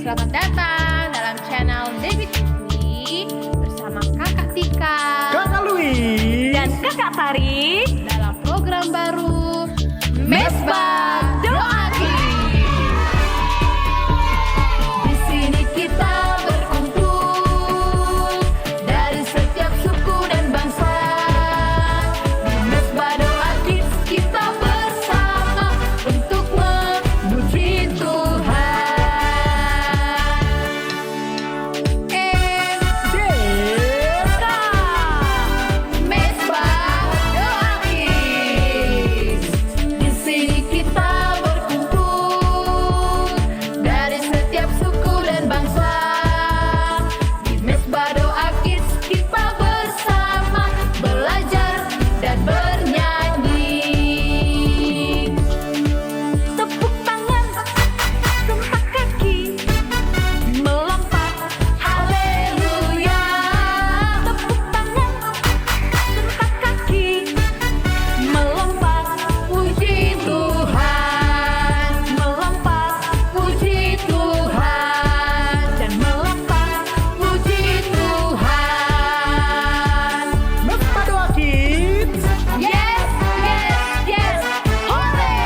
Selamat datang dalam channel Debbie TV bersama Kakak Tika, Kakak Louis, dan Kakak Tari dalam program baru Mesbah Doa Kids. Di sini kita berkumpul dari setiap suku dan bangsa. Di Mesbah Doa Kids kita bersama untuk memuji Tuhan. Deka. Mesbah Doa Kids. Di sini kita berkumpul dari setiap suku dan bangsa. Di Mesbah Doa Kids kita bersama belajar dan bernyanyi. tepuk tangan, gempak kaki, melompat, Haleluya. tepuk tangan, gempak kaki, melompat, Puji Tuhan, melompat, puji Tuhan, dan melompat. puji Tuhan. Mesbah Doa Kids. Yes, yes, yes, hore!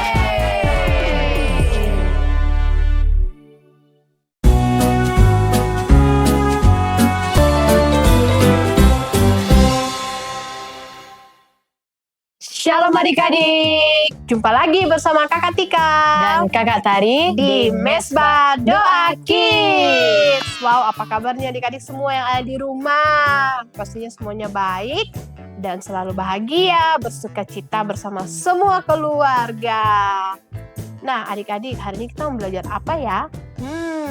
Shalom adik-adik, jumpa lagi bersama Kakak Tika Dan Kakak Tari di Mesbah Doa Kids. Wow, apa kabarnya adik-adik semua yang ada di rumah? Pastinya semuanya baik dan selalu bahagia, bersuka cita bersama semua keluarga. Nah, adik-adik, hari ini kita mau belajar apa ya?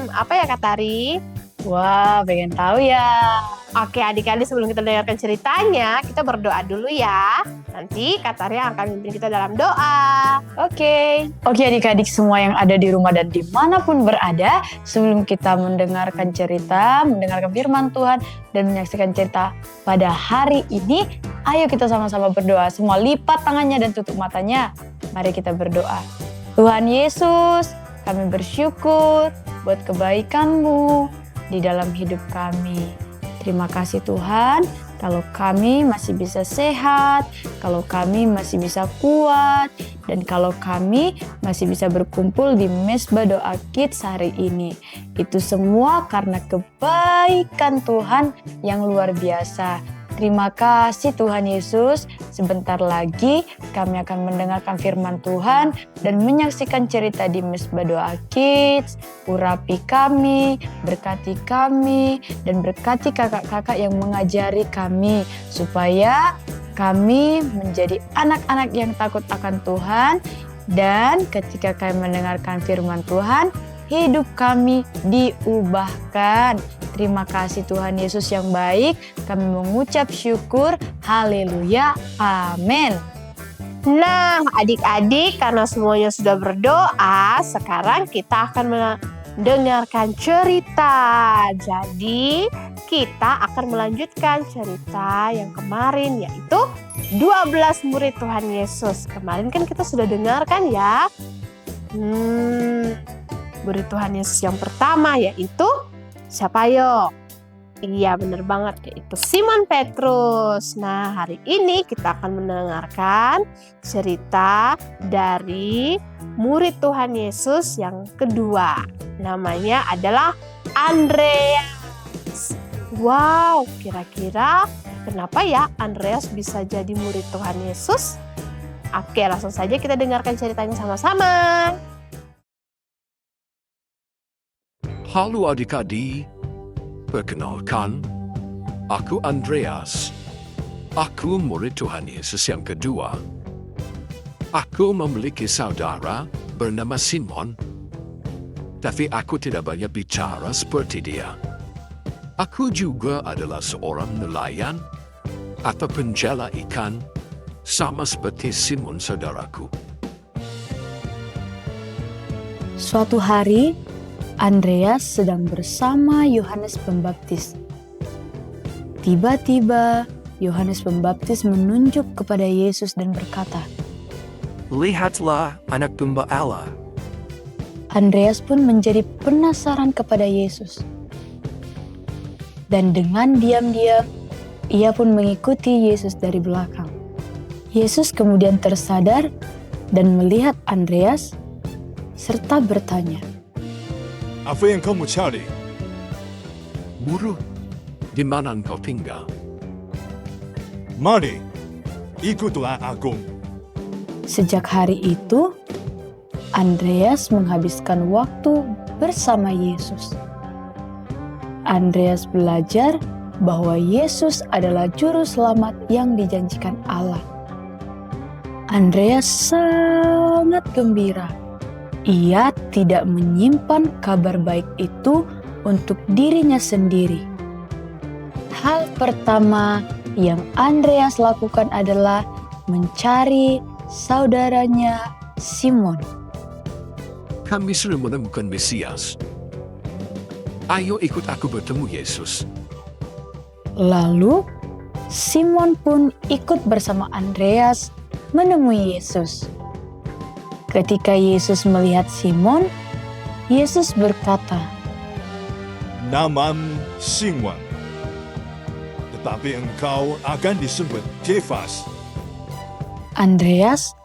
Apa ya Kak Tari? Wah, pengen tahu ya. Oke adik-adik, sebelum kita dengarkan ceritanya, kita berdoa dulu ya. Nanti Kak Tari akan memimpin kita dalam doa. Oke, adik-adik semua yang ada di rumah dan dimanapun berada, sebelum kita mendengarkan cerita, mendengarkan firman Tuhan, dan menyaksikan cerita pada hari ini, ayo kita sama-sama berdoa. Semua lipat tangannya dan tutup matanya. Mari kita berdoa. Tuhan Yesus, kami bersyukur buat kebaikan-Mu di dalam hidup kami. Terima kasih Tuhan, kalau kami masih bisa sehat, kalau kami masih bisa kuat, dan kalau kami masih bisa berkumpul di Mesbah Doa Kids hari ini. Itu semua karena kebaikan Tuhan yang luar biasa. Terima kasih Tuhan Yesus. Sebentar lagi kami akan mendengarkan firman Tuhan dan menyaksikan cerita di Mesbah Doa Kids. Urapi kami, berkati kami, dan berkati kakak-kakak yang mengajari kami supaya kami menjadi anak-anak yang takut akan Tuhan, dan ketika kami mendengarkan firman Tuhan, hidup kami diubahkan. Terima kasih Tuhan Yesus yang baik. Kami mengucap syukur. Haleluya. Amin. Nah, adik-adik, karena semuanya sudah berdoa, sekarang kita akan mendengarkan cerita. Jadi, kita akan melanjutkan cerita yang kemarin, yaitu 12 murid Tuhan Yesus. Kemarin kan kita sudah dengarkan ya. Murid Tuhan Yesus yang pertama yaitu siapa yo? Iya bener banget, yaitu Simon Petrus. Nah, hari ini kita akan mendengarkan cerita dari murid Tuhan Yesus yang kedua. Namanya adalah Andreas. Wow, kira-kira kenapa ya Andreas bisa jadi murid Tuhan Yesus? Oke, langsung saja kita dengarkan ceritanya sama-sama. Halo adik-adik, perkenalkan, aku Andreas. Aku murid Tuhan Yesus yang kedua. Aku memiliki saudara bernama Simon, tapi aku tidak banyak bicara seperti dia. Aku juga adalah seorang nelayan atau penjala ikan, sama seperti Simon saudaraku. Suatu hari, Andreas sedang bersama Yohanes Pembaptis. Tiba-tiba, Yohanes Pembaptis menunjuk kepada Yesus dan berkata, Lihatlah anak domba Allah. Andreas pun menjadi penasaran kepada Yesus. Dan dengan diam-diam, ia pun mengikuti Yesus dari belakang. Yesus kemudian tersadar dan melihat Andreas, serta bertanya, "Apa yang kamu cari?" Guru, di mana engkau tinggal? "Mari, ikutlah aku." Sejak hari itu, Andreas menghabiskan waktu bersama Yesus. Andreas belajar bahwa Yesus adalah juru selamat yang dijanjikan Allah. Andreas sangat gembira. Ia tidak menyimpan kabar baik itu untuk dirinya sendiri. Hal pertama yang Andreas lakukan adalah mencari saudaranya Simon. Kami sudah menemukan Mesias. Ayo ikut aku bertemu Yesus. Lalu, Simon pun ikut bersama Andreas menemui Yesus. Ketika Yesus melihat Simon, Yesus berkata, "Namamu Simon, tetapi engkau akan disebut Kefas." Andreas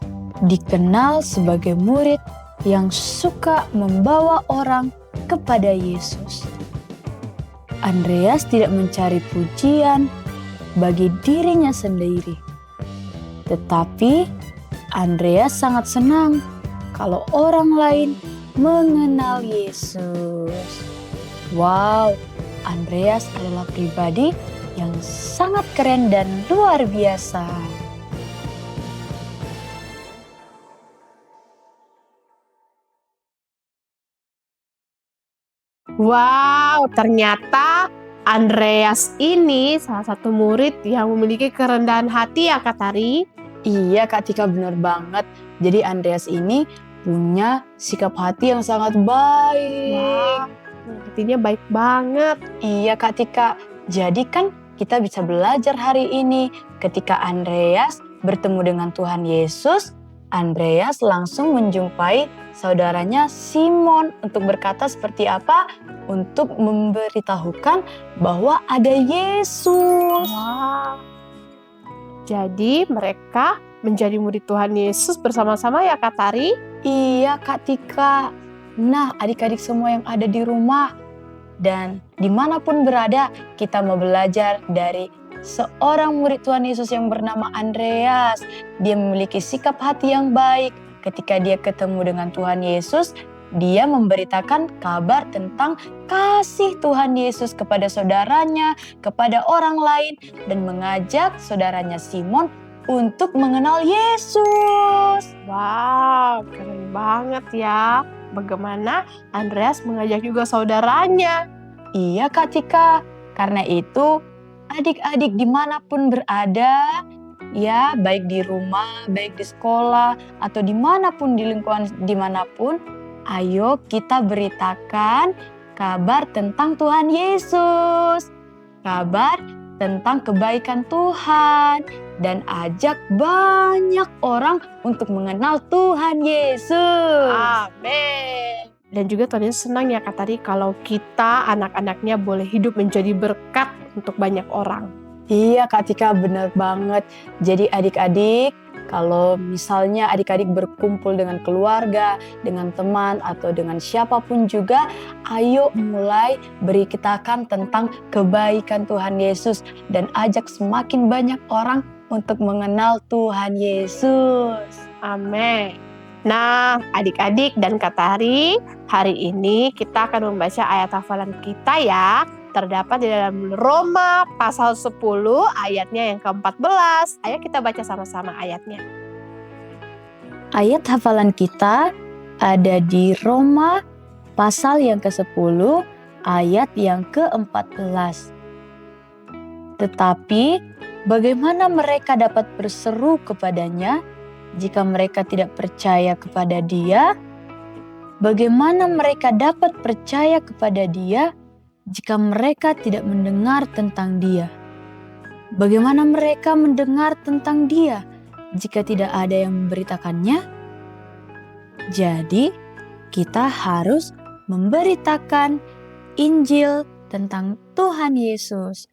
dikenal sebagai murid yang suka membawa orang kepada Yesus. Andreas tidak mencari pujian bagi dirinya sendiri, tetapi Andreas sangat senang kalau orang lain mengenal Yesus. Wow, Andreas adalah pribadi yang sangat keren dan luar biasa. Wow, ternyata Andreas ini salah satu murid yang memiliki kerendahan hati ya Kak Tari. Iya Kak Tika, benar banget. Jadi Andreas ini punya sikap hati yang sangat baik. Wah, hatinya baik banget. Iya Kak Tika, jadi kan kita bisa belajar hari ini ketika Andreas bertemu dengan Tuhan Yesus, Andreas langsung menjumpai saudaranya Simon untuk berkata seperti apa? Untuk memberitahukan bahwa ada Yesus. Wah. Jadi mereka menjadi murid Tuhan Yesus bersama-sama ya Kak Tari? Iya Kak Tika. Nah adik-adik semua yang ada di rumah dan dimanapun berada, kita mau belajar dari seorang murid Tuhan Yesus yang bernama Andreas. Dia memiliki sikap hati yang baik. Ketika dia ketemu dengan Tuhan Yesus, dia memberitakan kabar tentang kasih Tuhan Yesus kepada saudaranya, kepada orang lain, dan mengajak saudaranya Simon untuk mengenal Yesus. Wow, keren banget ya. Bagaimana Andreas mengajak juga saudaranya. Iya Kak Tika, karena itu adik-adik dimanapun berada, ya baik di rumah, baik di sekolah, atau dimanapun di lingkungan dimanapun, ayo kita beritakan kabar tentang Tuhan Yesus, kabar tentang kebaikan Tuhan, dan ajak banyak orang untuk mengenal Tuhan Yesus. Amin. Dan juga Tuhan Yesus senang ya Kak Tari kalau kita anak-anaknya boleh hidup menjadi berkat untuk banyak orang. Iya Kak Tika, benar banget. Jadi adik-adik, kalau misalnya adik-adik berkumpul dengan keluarga, dengan teman, atau dengan siapapun juga, ayo mulai beritakan tentang kebaikan Tuhan Yesus dan ajak semakin banyak orang untuk mengenal Tuhan Yesus. Amin. Nah, adik-adik dan Kak Tari, hari ini kita akan membaca ayat hafalan kita ya. Terdapat di dalam Roma pasal 10 ayatnya yang ke-14. Ayo kita baca sama-sama ayatnya. Ayat hafalan kita ada di Roma pasal yang ke-10 ayat yang ke-14. Tetapi bagaimana mereka dapat berseru kepadanya jika mereka tidak percaya kepada Dia? Bagaimana mereka dapat percaya kepada Dia jika mereka tidak mendengar tentang Dia? Bagaimana mereka mendengar tentang Dia jika tidak ada yang memberitakannya? Jadi, kita harus memberitakan Injil tentang Tuhan Yesus.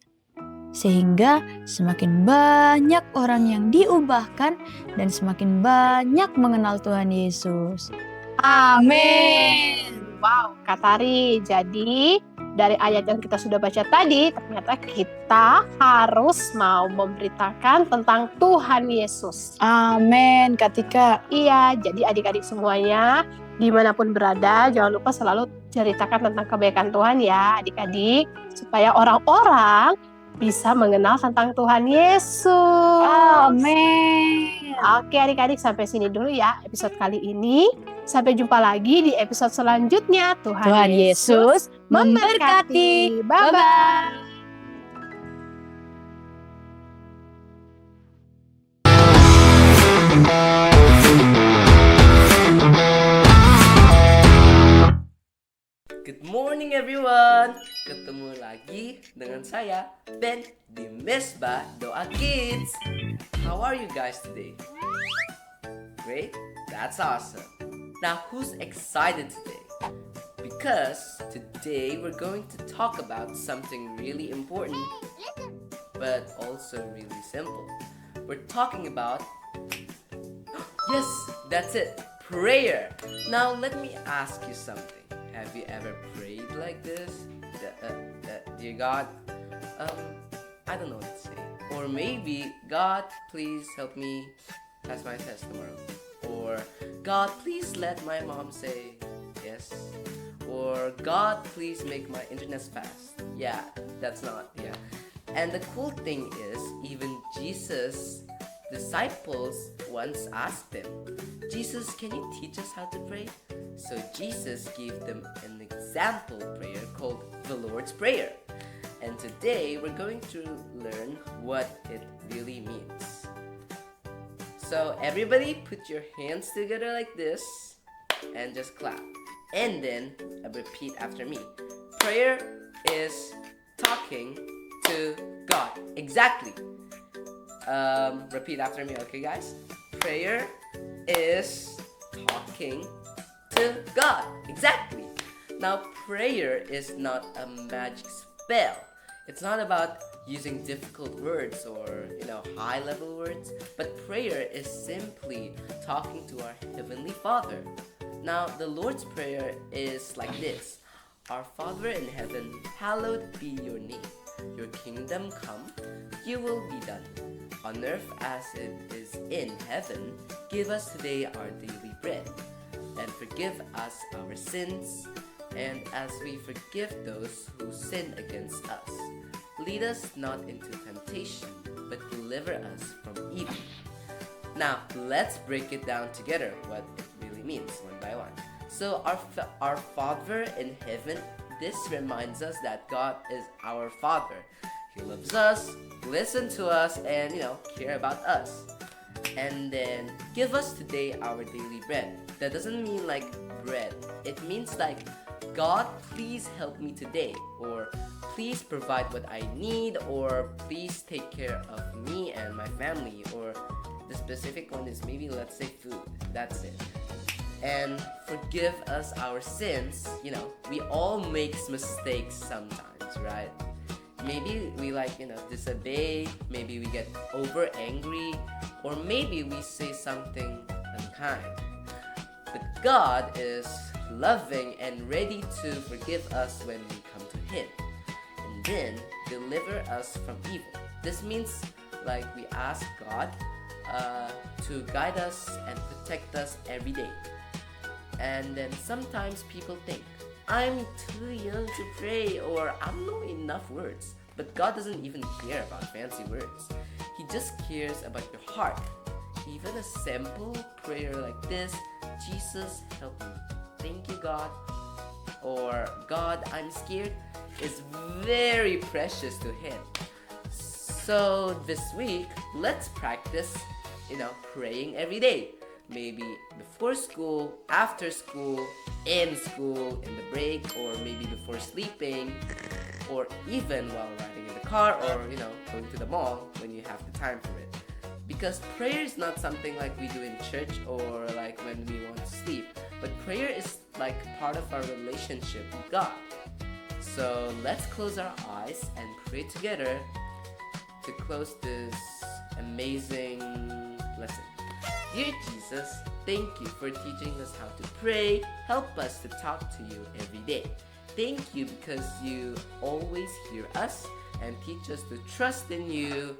Sehingga semakin banyak orang yang diubahkan dan semakin banyak mengenal Tuhan Yesus. Amin. Wow, Kak Tari. Jadi dari ayat yang kita sudah baca tadi, ternyata kita harus mau memberitakan tentang Tuhan Yesus. Amin, Kak Tika. Iya, jadi adik-adik semuanya, dimanapun berada, jangan lupa selalu ceritakan tentang kebaikan Tuhan ya, adik-adik, supaya orang-orang bisa mengenal tentang Tuhan Yesus. Amin. Oke adik-adik, sampai sini dulu ya episode kali ini. Sampai jumpa lagi di episode selanjutnya. Tuhan Yesus memberkati. Bye-bye. Good morning everyone. Ketemu lagi dengan saya Ben di Mesbah Doa Kids. How are you guys today? Great? That's awesome. Now who's excited today? Because today we're going to talk about something really important but also really simple. We're talking about yes, that's it. Prayer. Now let me ask you something. Have you ever prayed like this? Dear God, I don't know what to say. Or maybe, God, please help me pass my test tomorrow. Or, God, please let my mom say yes. Or, God, please make my internet fast. Yeah, that's not, yeah. And the cool thing is, even Jesus' disciples once asked him, Jesus, can you teach us how to pray? So Jesus gave them an example prayer called the Lord's Prayer. And today we're going to learn what it really means. So everybody put your hands together like this and just clap. And then repeat after me. Prayer is talking to God. Exactly. Repeat after me, okay guys? Prayer is talking to God. Exactly. Now prayer is not a magic spell. It's not about using difficult words or high level words, but prayer is simply talking to our Heavenly Father. Now the Lord's Prayer is like this. Our Father in heaven, hallowed be your name. Your kingdom come, your will be done. On earth as it is in heaven, give us today our daily bread. And forgive us our sins, and as we forgive those who sin against us. Lead us not into temptation, but deliver us from evil. Now, let's break it down together, what it really means, one by one. So, our Father in heaven, this reminds us that God is our Father. He loves us, listens to us, and, care about us. And then, give us today our daily bread. That doesn't mean like bread. It means like, God, please help me today. Or, please provide what I need. Or, please take care of me and my family. Or, the specific one is maybe, let's say, food. That's it. And forgive us our sins. We all make mistakes sometimes, right? Maybe we disobey. Maybe we get over angry. Or maybe we say something unkind. But God is loving and ready to forgive us when we come to Him. And then deliver us from evil. This means we ask God to guide us and protect us every day. And then sometimes people think, I'm too young to pray, or I don't know enough words. But God doesn't even care about fancy words. He just cares about your heart. Even a simple prayer like this, Jesus, help me. Thank you, God. Or, God, I'm scared, is very precious to Him. So, this week, let's practice, praying every day. Maybe before school, after school, in school, in the break, or maybe before sleeping, or even while riding in the car, or going to the mall when you have the time for it. Because prayer is not something like we do in church or like when we want to sleep, but prayer is like part of our relationship with God. So let's close our eyes and pray together to close this amazing lesson. Dear Jesus, thank you for teaching us how to pray. Help us to talk to you every day. Thank you because you always hear us and teach us to trust in you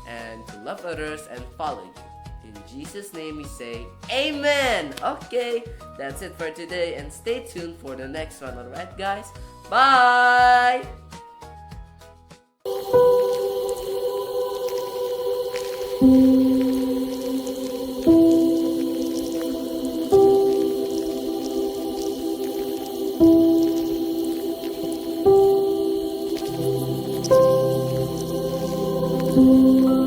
and to love others and follow you. In Jesus' name we say, Amen! Okay, that's it for today and stay tuned for the next one, alright guys? Bye! Thank you.